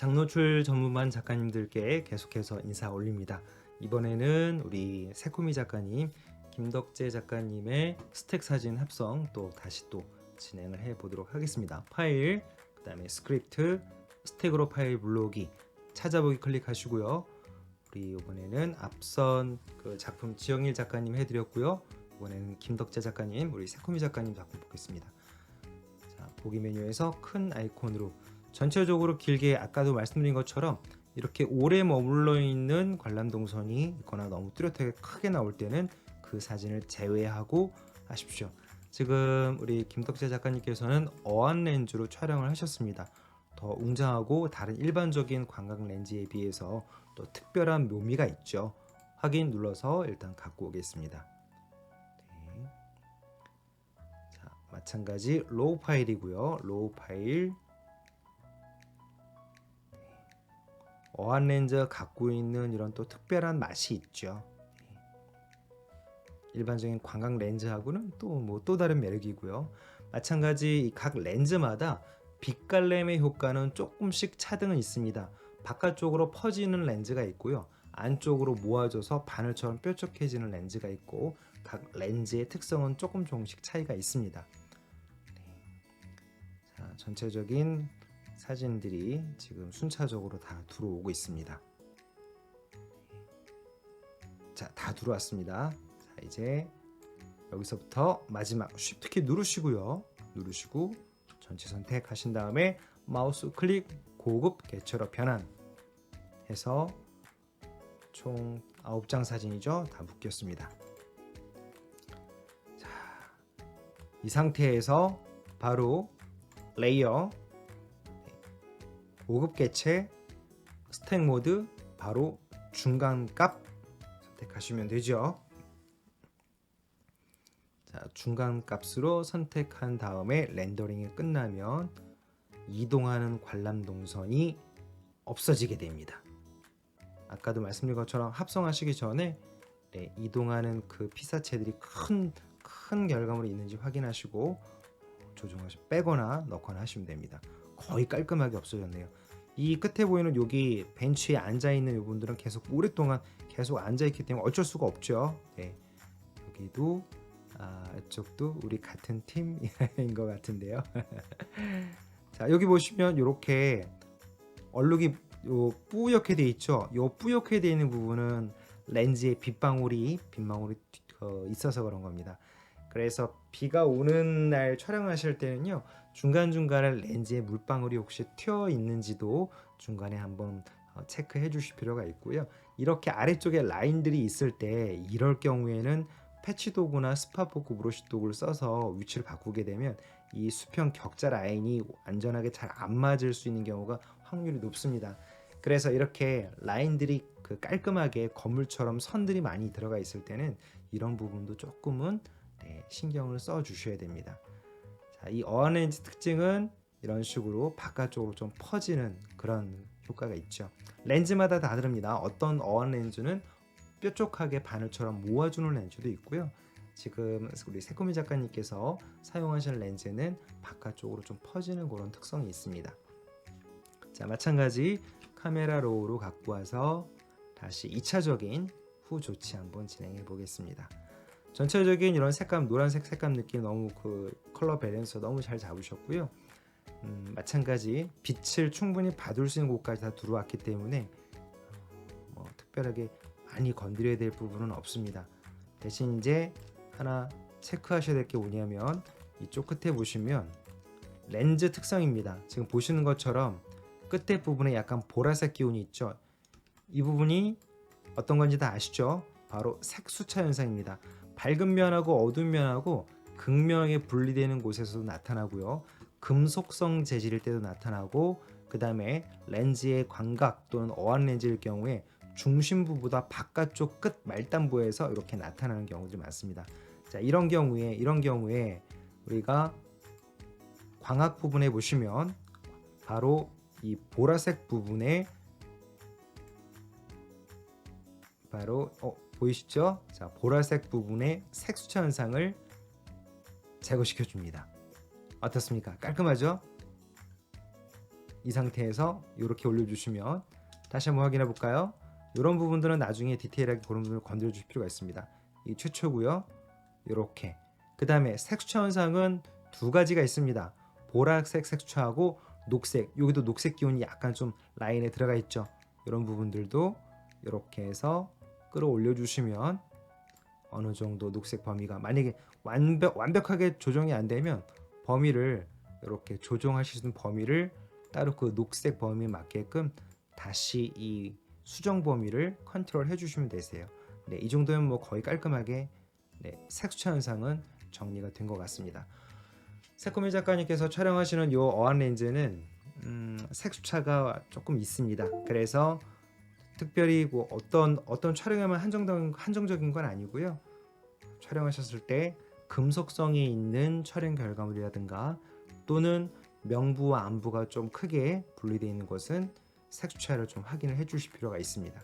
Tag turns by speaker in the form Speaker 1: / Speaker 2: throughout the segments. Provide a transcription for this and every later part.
Speaker 1: 장노출 전문반 작가님들께 계속해서 인사 올립니다. 이번에는 우리 새코미 작가님, 김덕재 작가님의 스택 사진 합성 다시 진행을 해 보도록 하겠습니다. 파일, 그 다음에 스크립트, 스택으로 파일 불러오기, 찾아보기 클릭하시고요. 우리 이번에는 앞선 그 작품 지영일 작가님 해드렸고요. 이번에는 김덕재 작가님, 우리 새코미 작가님 작품 보겠습니다. 자, 보기 메뉴에서 큰 아이콘으로 전체적으로 길게 아까도 말씀드린 것처럼 이렇게 오래 머물러 있는 관람동선이 있거나 너무 뚜렷하게 크게 나올 때는 그 사진을 제외하고 하십시오. 지금 우리 김덕재 작가님께서는 어안 렌즈로 촬영을 하셨습니다. 더 웅장하고 다른 일반적인 관광 렌즈에 비해서 또 특별한 묘미가 있죠. 확인 눌러서 일단 갖고 오겠습니다. 네. 자, 마찬가지 로우 파일이고요. 로우 파일, 어안 렌즈가 갖고 있는 이런 또 특별한 맛이 있죠. 일반적인 관광 렌즈하고는 또 다른 매력이고요. 마찬가지 각 렌즈마다 빛갈램의 효과는 조금씩 차등은 있습니다. 바깥쪽으로 퍼지는 렌즈가 있고요. 안쪽으로 모아져서 바늘처럼 뾰족해지는 렌즈가 있고 각 렌즈의 특성은 조금씩 차이가 있습니다. 자, 전체적인 사진들이 지금 순차적으로 다 들어오고 있습니다. 자, 다 들어왔습니다. 자, 이제 여기서부터 마지막 Shift 키 누르시고요. 누르시고 전체 선택하신 다음에 마우스 클릭 고급 개처럼 변환 해서 총 9장 사진이죠. 다 묶였습니다. 자, 이 상태에서 바로 레이어, 고급 개체, 스택 모드, 바로 중간 값 선택하시면 되죠. 자, 중간 값으로 선택한 다음에 렌더링이 끝나면 이동하는 관람 동선이 없어지게 됩니다. 아까도 말씀드린 것처럼 합성하시기 전에 이동하는 그 피사체들이 큰 결과물이 있는지 확인하시고 조정하시고 빼거나 넣거나 하시면 됩니다. 거의 깔끔하게 없어졌네요. 이 끝에 보이는 여기 벤치에 앉아있는 이분들은 계속 오랫동안 계속 앉아있기 때문에 어쩔 수가 없죠. 네. 여기도 이쪽도 우리 같은 팀인 것 같은데요. 자, 여기 보시면 이렇게 얼룩이 뿌옇게 돼 있죠. 요 뿌옇게 돼 있는 부분은 렌즈에 빗방울이 있어서 그런 겁니다. 그래서 비가 오는 날 촬영하실 때는요, 중간중간에 렌즈에 물방울이 혹시 튀어 있는지도 중간에 한번 체크해 주실 필요가 있고요. 이렇게 아래쪽에 라인들이 있을 때 이럴 경우에는 패치 도구나 스파포크 브러쉬 도구를 써서 위치를 바꾸게 되면 이 수평 격자 라인이 안전하게 잘 안 맞을 수 있는 경우가 확률이 높습니다. 그래서 이렇게 라인들이 깔끔하게 건물처럼 선들이 많이 들어가 있을 때는 이런 부분도 조금은 신경을 써 주셔야 됩니다. 자, 이 어안 렌즈 특징은 이런 식으로 바깥쪽으로 좀 퍼지는 그런 효과가 있죠. 렌즈마다 다 다릅니다. 어떤 어안 렌즈는 뾰족하게 바늘처럼 모아주는 렌즈도 있고요. 지금 우리 새코미 작가님께서 사용하실 렌즈는 바깥쪽으로 좀 퍼지는 그런 특성이 있습니다. 자, 마찬가지 카메라 로우로 갖고 와서 다시 2차적인 후 조치 한번 진행해 보겠습니다. 전체적인 이런 색감, 노란색 색감 느낌 너무 컬러 밸런스 너무 잘 잡으셨고요. 마찬가지 빛을 충분히 받을 수 있는 곳까지 다 들어왔기 때문에 특별하게 많이 건드려야 될 부분은 없습니다. 대신 이제 하나 체크하셔야 될 게 뭐냐면 이쪽 끝에 보시면 렌즈 특성입니다. 지금 보시는 것처럼 끝에 부분에 약간 보라색 기운이 있죠. 이 부분이 어떤 건지 다 아시죠? 바로 색수차 현상입니다. 밝은 면하고 어두운 면하고 극명하게 분리되는 곳에서도 나타나고요. 금속성 재질일 때도 나타나고, 그 다음에 렌즈의 광각 또는 어안 렌즈일 경우에 중심부보다 바깥쪽 끝 말단부에서 이렇게 나타나는 경우들이 많습니다. 자, 이런 경우에 우리가 광학 부분에 보시면 바로 이 보라색 부분에 바로 보이시죠? 자, 보라색 부분의 색수차 현상을 제거시켜 줍니다. 어떻습니까? 깔끔하죠? 이 상태에서 이렇게 올려주시면 다시 한번 확인해 볼까요? 이런 부분들은 나중에 디테일하게 그런 부분을 건드려 주실 필요가 있습니다. 이 최초고요. 이렇게 그 다음에 색수차 현상은 두 가지가 있습니다. 보라색 색수차하고 녹색, 여기도 녹색 기운이 약간 좀 라인에 들어가 있죠. 이런 부분들도 이렇게 해서 끌어올려 주시면 어느 정도 녹색 범위가, 만약에 완벽하게 조정이 안 되면 범위를 이렇게 조정하실 수 있는 범위를 따로 그 녹색 범위에 맞게끔 다시 이 수정 범위를 컨트롤 해주시면 되세요. 네, 이 정도면 뭐 거의 깔끔하게 색수차 현상은 정리가 된 것 같습니다. 새코미 작가님께서 촬영하시는 이 어안 렌즈는 색수차가 조금 있습니다. 그래서 특별히 뭐 어떤 촬영에만 한정적인 건 아니고요. 촬영하셨을 때 금속성이 있는 촬영 결과물이라든가 또는 명부와 안부가 좀 크게 분리되어 있는 것은 색수차를 좀 확인을 해 주실 필요가 있습니다.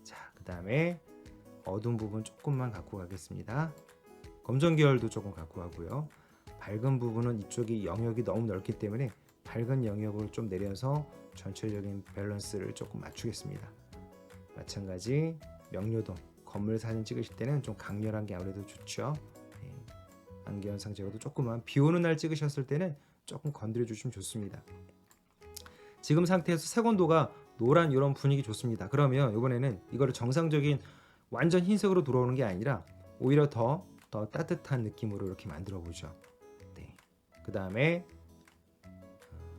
Speaker 1: 자, 그 다음에 어두운 부분 조금만 갖고 가겠습니다. 검정 계열도 조금 갖고 가고요. 밝은 부분은 이쪽이 영역이 너무 넓기 때문에 밝은 영역을 좀 내려서 전체적인 밸런스를 조금 맞추겠습니다. 마찬가지 명료도 건물 사진 찍으실 때는 좀 강렬한 게 아무래도 좋죠. 안개 현상 제거도 조금만, 비 오는 날 찍으셨을 때는 조금 건드려 주시면 좋습니다. 지금 상태에서 색온도가 노란 이런 분위기 좋습니다. 그러면 이번에는 이거를 정상적인 완전 흰색으로 들어오는 게 아니라 오히려 더 따뜻한 느낌으로 이렇게 만들어 보죠. 네. 그 다음에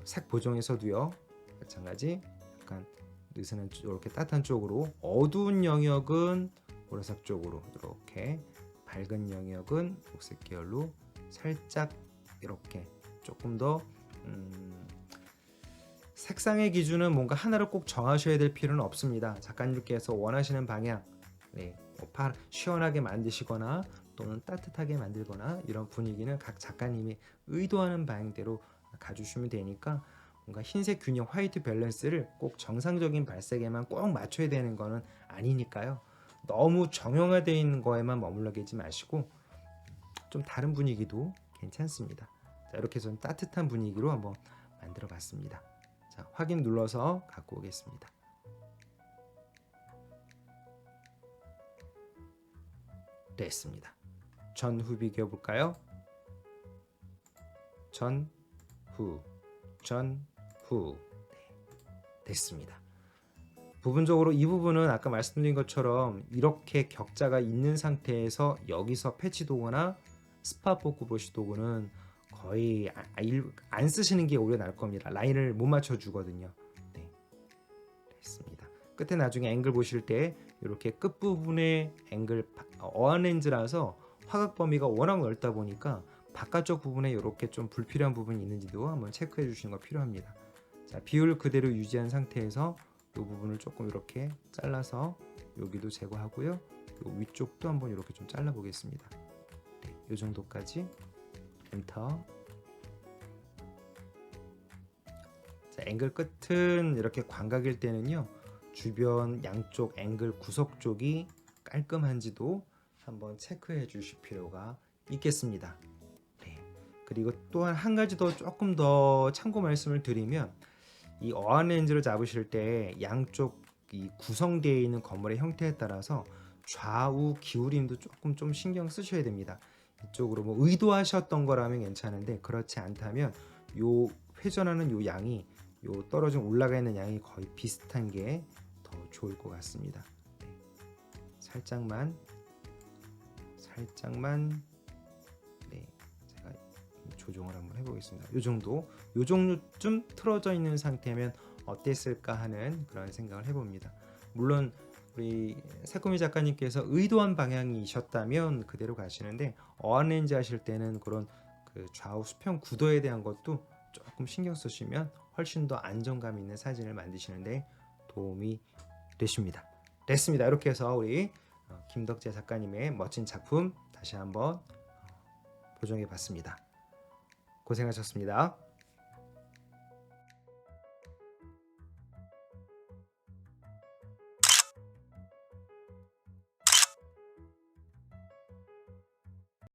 Speaker 1: 색 보정에서도요, 마찬가지 약간 느슨한 이렇게 따뜻한 쪽으로, 어두운 영역은 보라색 쪽으로, 이렇게 밝은 영역은 녹색 계열로 살짝 이렇게 조금 더 색상의 기준은 뭔가 하나를 꼭 정하셔야 될 필요는 없습니다. 작가님께서 원하시는 방향, 뭐 시원하게 만드시거나 또는 따뜻하게 만들거나 이런 분위기는 각 작가님이 의도하는 방향대로 가주시면 되니까, 뭔가 흰색 균형, 화이트 밸런스를 꼭 정상적인 발색에만 꼭 맞춰야 되는 거는 아니니까요. 너무 정형화되어 있는 거에만 머물러 계지 마시고 좀 다른 분위기도 괜찮습니다. 자, 이렇게 해서 따뜻한 분위기로 한번 만들어 봤습니다. 자, 확인 눌러서 갖고 오겠습니다. 됐습니다. 전후 비교해 볼까요? 전후 됐습니다. 부분적으로 이 부분은 아까 말씀드린 것처럼 이렇게 격자가 있는 상태에서 여기서 패치 도구나 스팟 포크 브러쉬 도구는 거의 안 쓰시는 게 오히려 나을 겁니다. 라인을 못 맞춰 주거든요. 네, 됐습니다. 끝에 나중에 앵글 보실 때 이렇게 끝부분에 앵글, 어안 렌즈라서 화각 범위가 워낙 넓다 보니까 바깥쪽 부분에 이렇게 좀 불필요한 부분이 있는지도 한번 체크해 주시는 거 필요합니다. 자, 비율 그대로 유지한 상태에서 이 부분을 조금 이렇게 잘라서 여기도 제거하고요. 이 위쪽도 한번 이렇게 좀 잘라 보겠습니다. 네, 이 정도까지. 엔터. 자, 앵글 끝은 이렇게 광각일 때는요, 주변 양쪽 앵글 구석 쪽이 깔끔한지도 한번 체크해 주실 필요가 있겠습니다. 네. 그리고 또한 한 가지 더 조금 더 참고 말씀을 드리면, 이 어안 렌즈를 잡으실 때 양쪽 이 구성되어 있는 건물의 형태에 따라서 좌우 기울임도 조금 좀 신경 쓰셔야 됩니다. 이쪽으로 뭐 의도하셨던 거라면 괜찮은데, 그렇지 않다면 요 회전하는 요 양이, 요 떨어져 올라가 있는 양이 거의 비슷한 게 더 좋을 것 같습니다. 네. 살짝만 네, 제가 조정을 한번 해보겠습니다. 요 정도쯤 틀어져 있는 상태면 어땠을까 하는 그런 생각을 해봅니다. 물론 우리 새코미 작가님께서 의도한 방향이셨다면 그대로 가시는데, 어안 렌즈 하실 때는 그런 그 좌우 수평 구도에 대한 것도 조금 신경 쓰시면 훨씬 더 안정감 있는 사진을 만드시는데 도움이 되십니다. 됐습니다. 이렇게 해서 우리 김덕재 작가님의 멋진 작품 다시 한번 보정해 봤습니다. 고생하셨습니다.